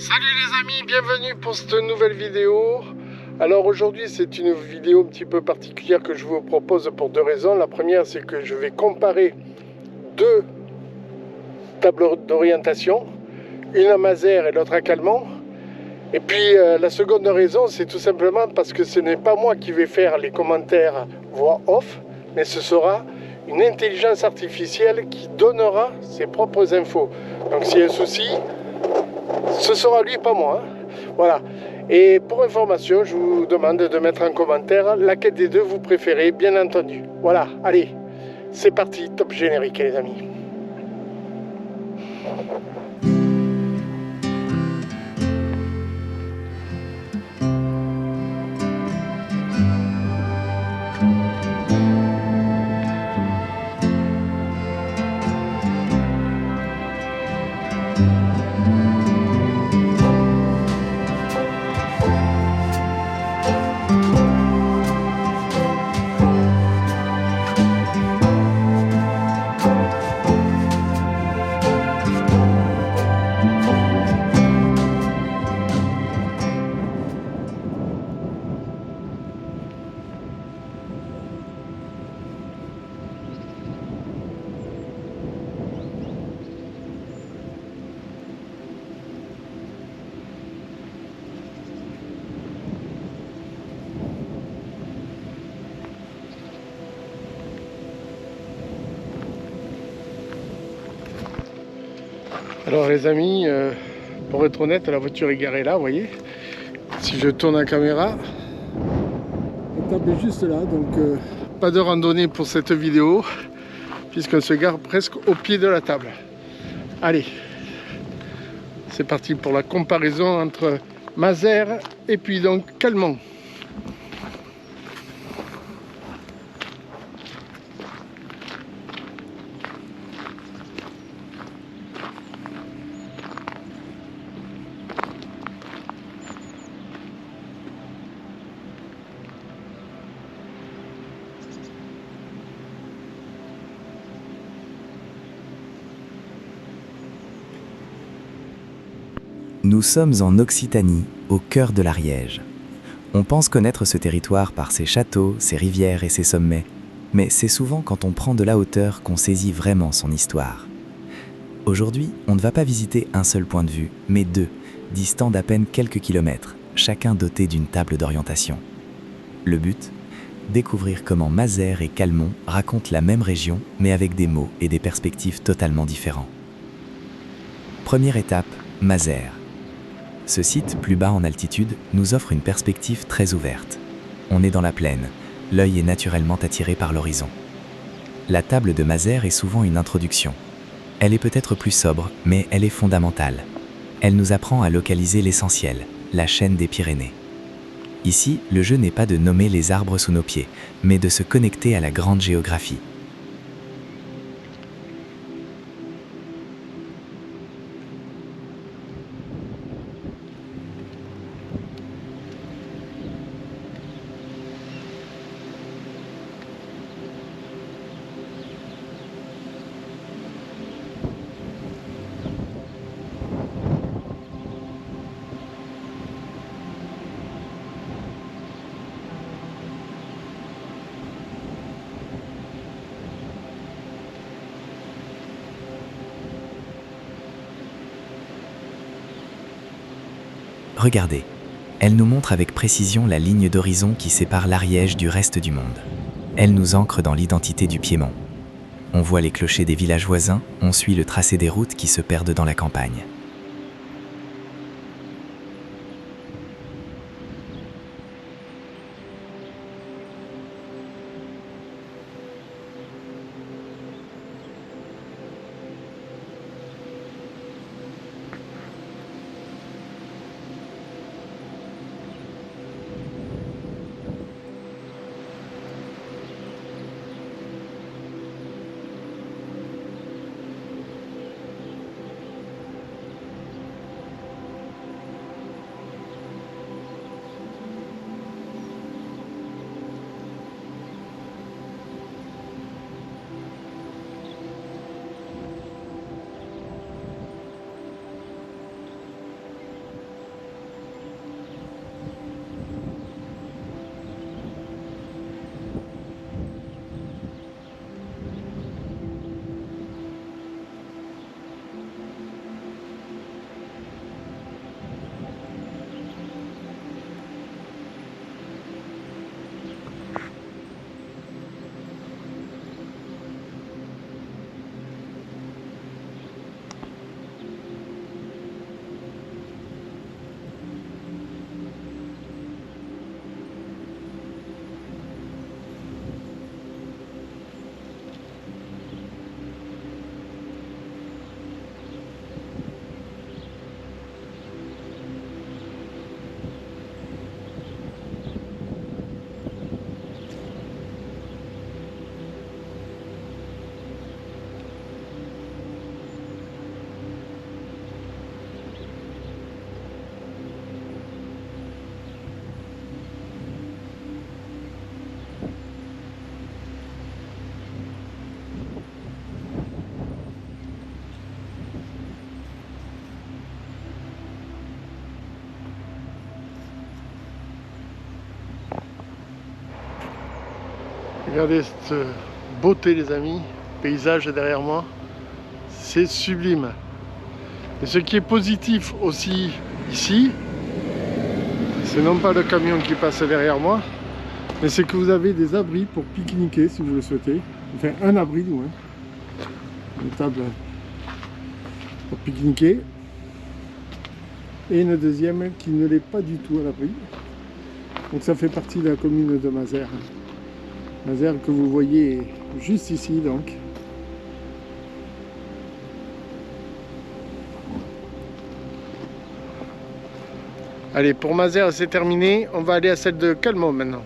Salut les amis, bienvenue pour cette nouvelle vidéo. Alors aujourd'hui c'est une vidéo un petit peu particulière que je vous propose pour deux raisons. La première c'est que je vais comparer deux tableaux d'orientation, une à Mazères et l'autre à Calmont. Et puis la seconde raison c'est tout simplement parce que ce n'est pas moi qui vais faire les commentaires voix off, mais ce sera une intelligence artificielle qui donnera ses propres infos. Donc s'il y a un souci, ce sera lui, pas moi. Voilà. Et pour information, je vous demande de mettre en commentaire laquelle des deux vous préférez, bien entendu. Voilà, allez, c'est parti, top générique les amis. Alors les amis, pour être honnête, la voiture est garée là, vous voyez. Si je tourne la caméra, la table est juste là, donc pas de randonnée pour cette vidéo, puisqu'on se gare presque au pied de la table. Allez, c'est parti pour la comparaison entre Mazères et puis donc Calmont. Nous sommes en Occitanie, au cœur de l'Ariège. On pense connaître ce territoire par ses châteaux, ses rivières et ses sommets, mais c'est souvent quand on prend de la hauteur qu'on saisit vraiment son histoire. Aujourd'hui, on ne va pas visiter un seul point de vue, mais deux, distants d'à peine quelques kilomètres, chacun doté d'une table d'orientation. Le but ? Découvrir comment Mazères et Calmont racontent la même région, mais avec des mots et des perspectives totalement différents. Première étape, Mazères. Ce site, plus bas en altitude, nous offre une perspective très ouverte. On est dans la plaine, l'œil est naturellement attiré par l'horizon. La table de Mazères est souvent une introduction. Elle est peut-être plus sobre, mais elle est fondamentale. Elle nous apprend à localiser l'essentiel, la chaîne des Pyrénées. Ici, le jeu n'est pas de nommer les arbres sous nos pieds, mais de se connecter à la grande géographie. Regardez, elle nous montre avec précision la ligne d'horizon qui sépare l'Ariège du reste du monde. Elle nous ancre dans l'identité du Piémont. On voit les clochers des villages voisins, on suit le tracé des routes qui se perdent dans la campagne. Regardez cette beauté les amis, paysage derrière moi, c'est sublime. Et ce qui est positif aussi ici, c'est non pas le camion qui passe derrière moi, mais c'est que vous avez des abris pour pique-niquer si vous le souhaitez. Enfin un abri du moins. Une table pour pique-niquer. Et une deuxième qui ne l'est pas du tout à l'abri. Donc ça fait partie de la commune de Mazères. Mazères que vous voyez juste ici donc. Allez, pour Mazères c'est terminé, on va aller à celle de Calmont maintenant.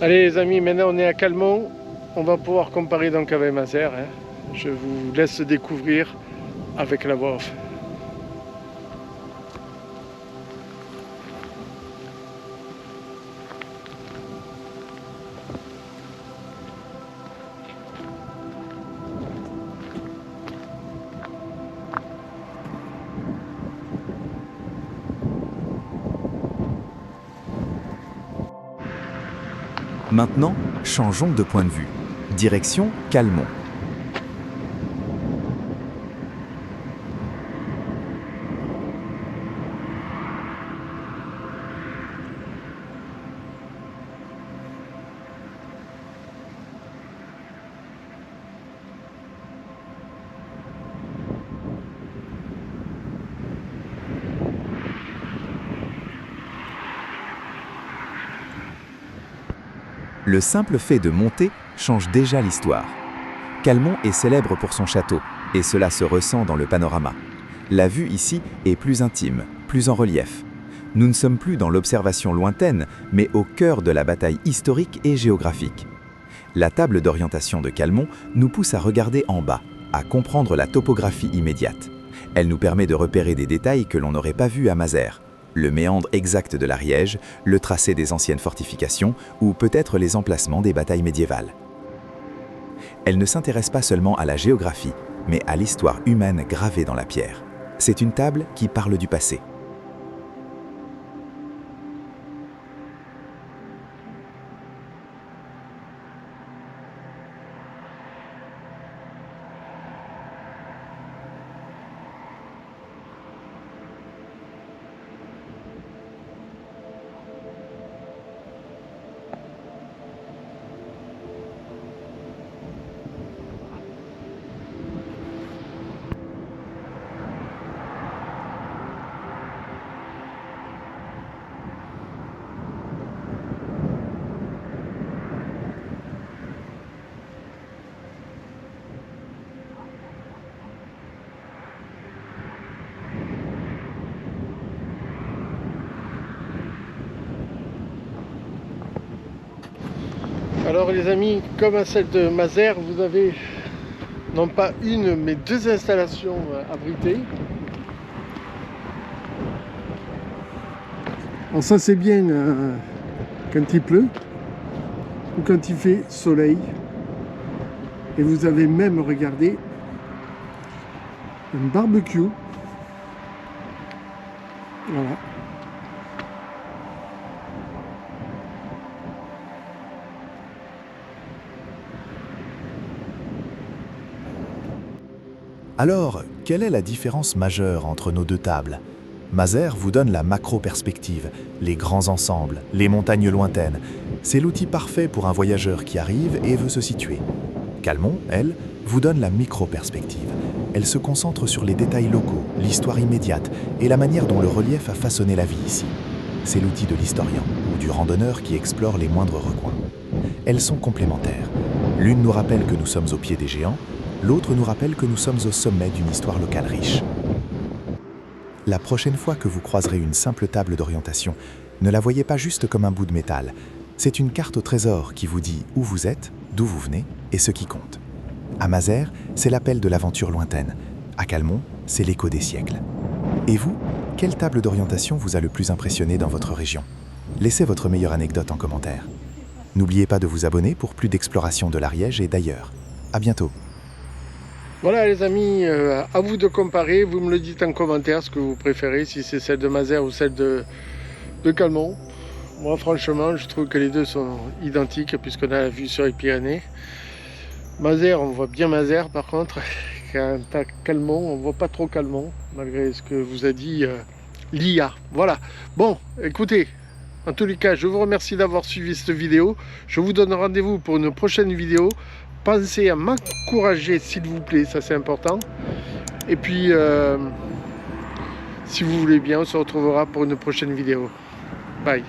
Allez les amis, maintenant on est à Calmont, on va pouvoir comparer donc avec Mazères. Je vous laisse découvrir avec la voix off. Maintenant, changeons de point de vue. Direction Calmont. Le simple fait de monter change déjà l'histoire. Calmont est célèbre pour son château, et cela se ressent dans le panorama. La vue ici est plus intime, plus en relief. Nous ne sommes plus dans l'observation lointaine, mais au cœur de la bataille historique et géographique. La table d'orientation de Calmont nous pousse à regarder en bas, à comprendre la topographie immédiate. Elle nous permet de repérer des détails que l'on n'aurait pas vus à Mazères. Le méandre exact de l'Ariège, le tracé des anciennes fortifications ou peut-être les emplacements des batailles médiévales. Elle ne s'intéresse pas seulement à la géographie, mais à l'histoire humaine gravée dans la pierre. C'est une table qui parle du passé. Alors les amis, comme à celle de Mazères, vous avez non pas une mais deux installations abritées. Alors ça c'est bien quand il pleut ou quand il fait soleil. Et vous avez même, regardé, un barbecue. Voilà. Alors, quelle est la différence majeure entre nos deux tables? Mazers vous donne la macro-perspective, les grands ensembles, les montagnes lointaines. C'est l'outil parfait pour un voyageur qui arrive et veut se situer. Calmont, elle, vous donne la micro-perspective. Elle se concentre sur les détails locaux, l'histoire immédiate et la manière dont le relief a façonné la vie ici. C'est l'outil de l'historien ou du randonneur qui explore les moindres recoins. Elles sont complémentaires. L'une nous rappelle que nous sommes au pied des géants, l'autre nous rappelle que nous sommes au sommet d'une histoire locale riche. La prochaine fois que vous croiserez une simple table d'orientation, ne la voyez pas juste comme un bout de métal. C'est une carte au trésor qui vous dit où vous êtes, d'où vous venez et ce qui compte. À Mazers, c'est l'appel de l'aventure lointaine. À Calmont, c'est l'écho des siècles. Et vous, quelle table d'orientation vous a le plus impressionné dans votre région? Laissez votre meilleure anecdote en commentaire. N'oubliez pas de vous abonner pour plus d'exploration de l'Ariège et d'ailleurs. À bientôt. Voilà les amis, à vous de comparer, vous me le dites en commentaire ce que vous préférez, si c'est celle de Mazers ou celle de Calmont. Moi franchement je trouve que les deux sont identiques puisqu'on a la vue sur les Pyrénées. Mazers, on voit bien Mazers par contre, quant à Calmont, on voit pas trop Calmont, malgré ce que vous a dit l'IA. Voilà, bon écoutez, en tous les cas je vous remercie d'avoir suivi cette vidéo, je vous donne rendez-vous pour une prochaine vidéo. Pensez à m'encourager s'il vous plaît, ça c'est important. Et puis, si vous voulez bien, on se retrouvera pour une prochaine vidéo. Bye.